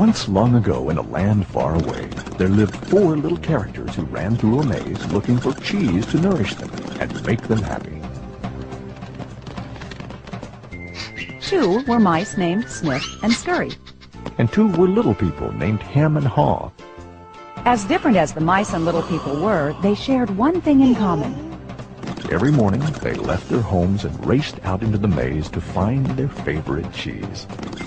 Once long ago in a land far away, there lived 4 little characters who ran through a maze looking for cheese to nourish them and make them happy. 2 were mice named Sniff and Scurry. And 2 were little people named Ham and Haw. As different as the mice and little people were, they shared one thing in common. Every morning, they left their homes and raced out into the maze to find their favorite cheese.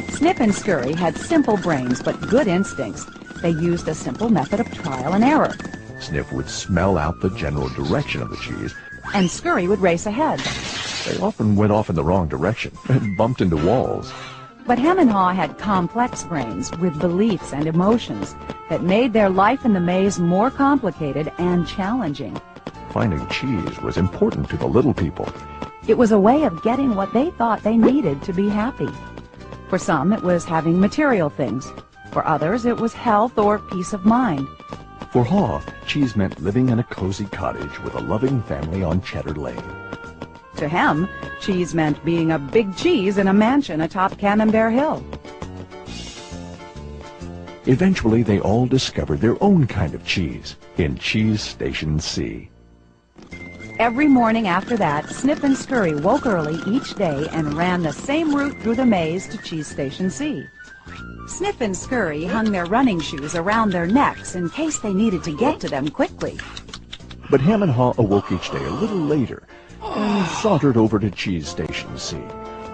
Sniff and Scurry had simple brains but good instincts. They used a simple method of trial and error. Sniff would smell out the general direction of the cheese, and Scurry would race ahead. They often went off in the wrong direction and bumped into walls. But Ham and Haw had complex brains with beliefs and emotions that made their life in the maze more complicated and challenging. Finding cheese was important to the little people. It was a way of getting what they thought they needed to be happy. For some, it was having material things. For others, it was health or peace of mind. For Haw, cheese meant living in a cozy cottage with a loving family on Cheddar Lane. To him, cheese meant being a big cheese in a mansion atop Camembert Hill. Eventually, they all discovered their own kind of cheese in Cheese Station C. Every morning after that, Sniff and Scurry woke early each day and ran the same route through the maze to Cheese Station C. Sniff and Scurry hung their running shoes around their necks in case they needed to get to them quickly. But Ham and Haw awoke each day a little later and sauntered over to Cheese Station C.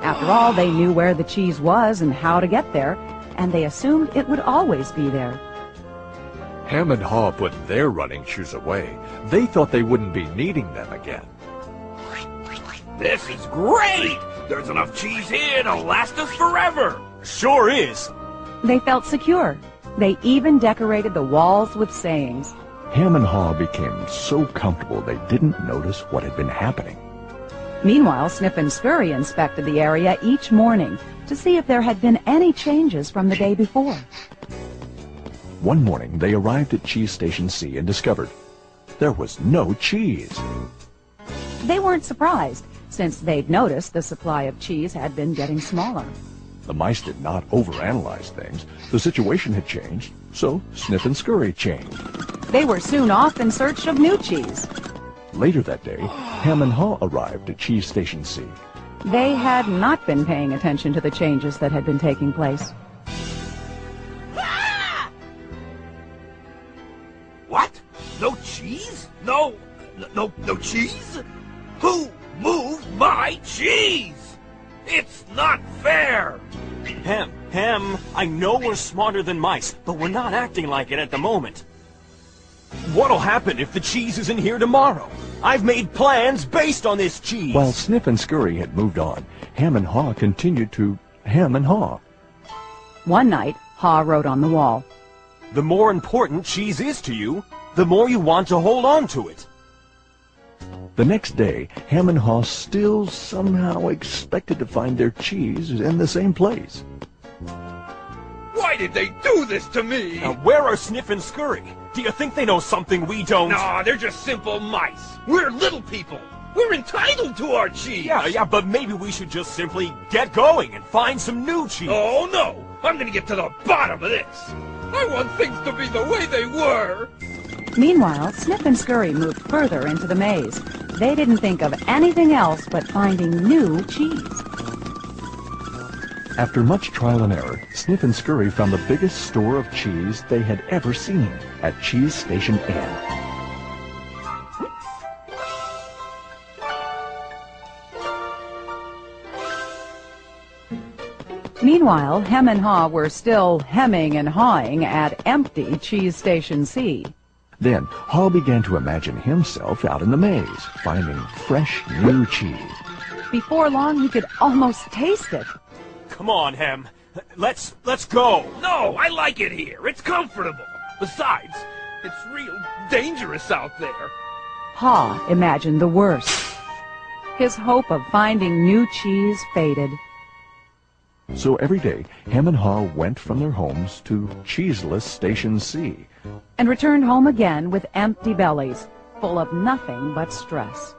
After all, they knew where the cheese was and how to get there, and they assumed it would always be there. Ham and Haw put their running shoes away. They thought they wouldn't be needing them again. This is great! There's enough cheese here to last us forever! Sure is! They felt secure. They even decorated the walls with sayings. Ham and Haw became so comfortable they didn't notice what had been happening. Meanwhile, Sniff and Scurry inspected the area each morning to see if there had been any changes from the day before. One morning, they arrived at Cheese Station C and discovered there was no cheese. They weren't surprised, since they'd noticed the supply of cheese had been getting smaller. The mice did not overanalyze things. The situation had changed, so Sniff and Scurry changed. They were soon off in search of new cheese. Later that day, Ham and Haw arrived at Cheese Station C. They had not been paying attention to the changes that had been taking place. What? No cheese? No cheese? Who moved my cheese? It's not fair! Ham, I know we're smarter than mice, but we're not acting like it at the moment. What'll happen if the cheese isn't here tomorrow? I've made plans based on this cheese. While Sniff and Scurry had moved on, Ham and Haw continued to Ham and Haw. One night, Haw wrote on the wall, "The more important cheese is to you, the more you want to hold on to it." The next day, Ham and Haw still somehow expected to find their cheese in the same place. Why did they do this to me? Now, where are Sniff and Scurry? Do you think they know something we don't? Nah, they're just simple mice. We're little people. We're entitled to our cheese. Yeah, but maybe we should just simply get going and find some new cheese. Oh, no. I'm gonna get to the bottom of this. I want things to be the way they were. Meanwhile, Sniff and Scurry moved further into the maze. They didn't think of anything else but finding new cheese. After much trial and error, Sniff and Scurry found the biggest store of cheese they had ever seen at Cheese Station N. Meanwhile, Hem and Haw were still hemming and hawing at empty Cheese Station C. Then, Haw began to imagine himself out in the maze, finding fresh, new cheese. Before long, he could almost taste it. Come on, Hem. Let's go. No, I like it here. It's comfortable. Besides, it's real dangerous out there. Haw imagined the worst. His hope of finding new cheese faded. So every day, Hem and Haw went from their homes to cheeseless Station C. And returned home again with empty bellies, full of nothing but stress.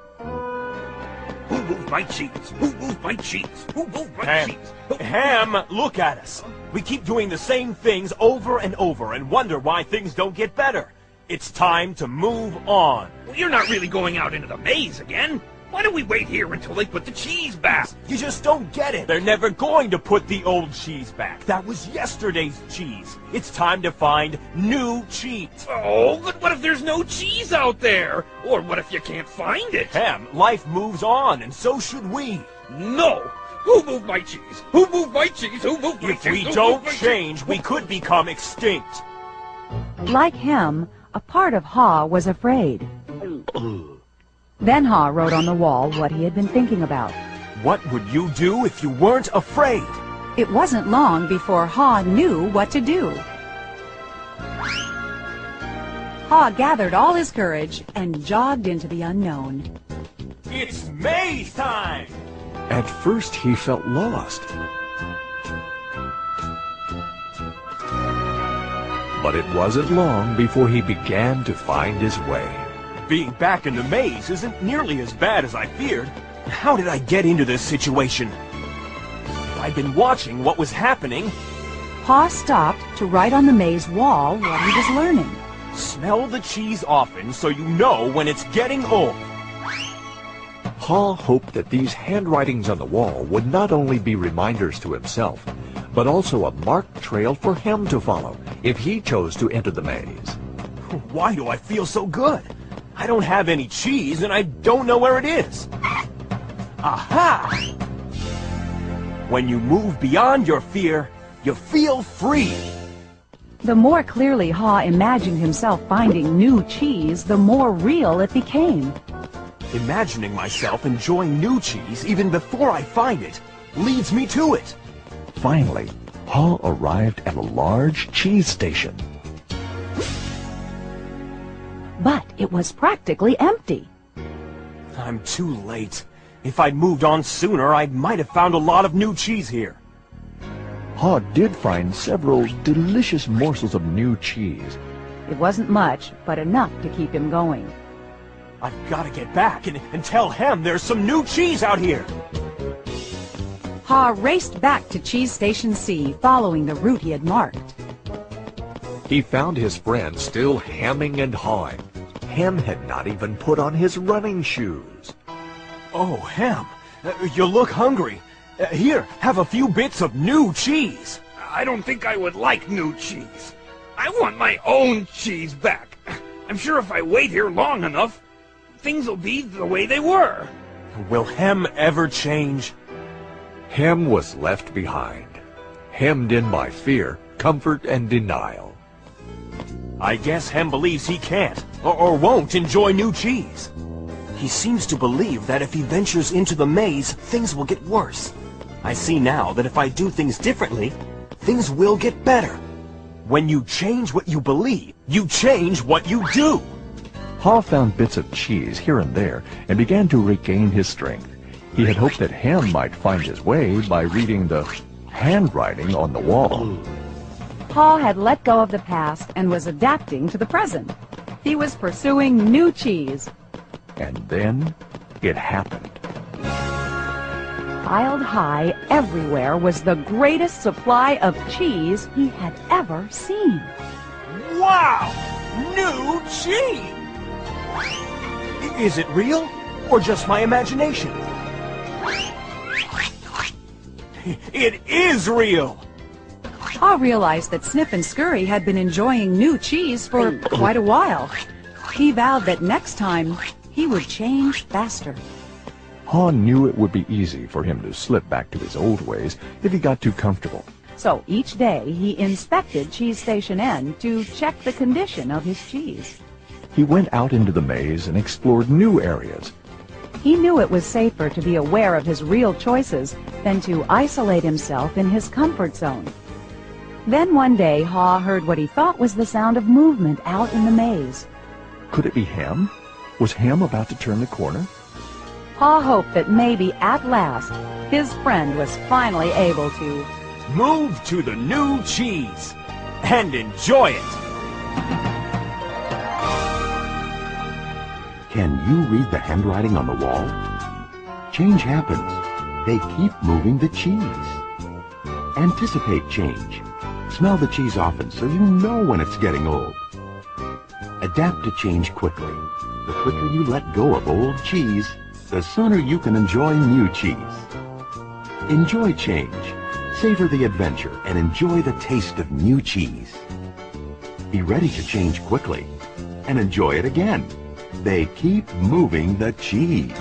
Who moved my cheese? Who moved my cheese? Who moved my cheese? Ham, look at us. We keep doing the same things over and over and wonder why things don't get better. It's time to move on. Well, you're not really going out into the maze again. Why don't we wait here until they put the cheese back? You just don't get it. They're never going to put the old cheese back. That was yesterday's cheese. It's time to find new cheese. Oh, but what if there's no cheese out there? Or what if you can't find it? Hem, life moves on, and so should we. No! Who moved my cheese? Who moved my cheese? Who moved my cheese? If we don't change, we could become extinct. Like him, a part of Ha was afraid. Then Ha wrote on the wall what he had been thinking about. What would you do if you weren't afraid? It wasn't long before Ha knew what to do. Ha gathered all his courage and jogged into the unknown. It's maze time! At first he felt lost. But it wasn't long before he began to find his way. Being back in the maze isn't nearly as bad as I feared. How did I get into this situation? If I'd been watching what was happening... Ha stopped to write on the maze wall what he was learning. Smell the cheese often so you know when it's getting old. Ha hoped that these handwritings on the wall would not only be reminders to himself, but also a marked trail for him to follow if he chose to enter the maze. Why do I feel so good? I don't have any cheese and I don't know where it is. Aha! When you move beyond your fear, you feel free. The more clearly Ha imagined himself finding new cheese, the more real it became. Imagining myself enjoying new cheese even before I find it leads me to it. Finally, Ha arrived at a large cheese station. But it was practically empty. I'm too late. If I'd moved on sooner, I might have found a lot of new cheese here. Ha did find several delicious morsels of new cheese. It wasn't much, but enough to keep him going. I've got to get back and tell Hem there's some new cheese out here. Ha raced back to Cheese Station C, following the route he had marked. He found his friend still hemming and hawing. Hem had not even put on his running shoes. Oh, Hem, you look hungry. Here, have a few bits of new cheese. I don't think I would like new cheese. I want my own cheese back. I'm sure if I wait here long enough, things will be the way they were. Will Hem ever change? Hem was left behind, hemmed in by fear, comfort, and denial. I guess Hem believes he can't, or won't enjoy new cheese. He seems to believe that if he ventures into the maze, things will get worse. I see now that if I do things differently, things will get better. When you change what you believe, you change what you do. Ha found bits of cheese here and there and began to regain his strength. He had hoped that Hem might find his way by reading the handwriting on the wall. Ha had let go of the past and was adapting to the present. He was pursuing new cheese. And then it happened. Piled high everywhere was the greatest supply of cheese he had ever seen. Wow! New cheese! Is it real, or just my imagination? It is real! Ha realized that Sniff and Scurry had been enjoying new cheese for quite a while. He vowed that next time he would change faster. Ha knew it would be easy for him to slip back to his old ways if he got too comfortable. So each day he inspected Cheese Station N to check the condition of his cheese. He went out into the maze and explored new areas. He knew it was safer to be aware of his real choices than to isolate himself in his comfort zone. Then one day Ha heard what he thought was the sound of movement out in the maze. Could it be Hem? Was Hem about to turn the corner? Ha hoped that maybe at last his friend was finally able to move to the new cheese and enjoy it. Can you read the handwriting on the wall? Change happens. They keep moving the cheese. Anticipate change. Smell the cheese often so you know when it's getting old. Adapt to change quickly. The quicker you let go of old cheese, the sooner you can enjoy new cheese. Enjoy change. Savor the adventure and enjoy the taste of new cheese. Be ready to change quickly and enjoy it again. They keep moving the cheese.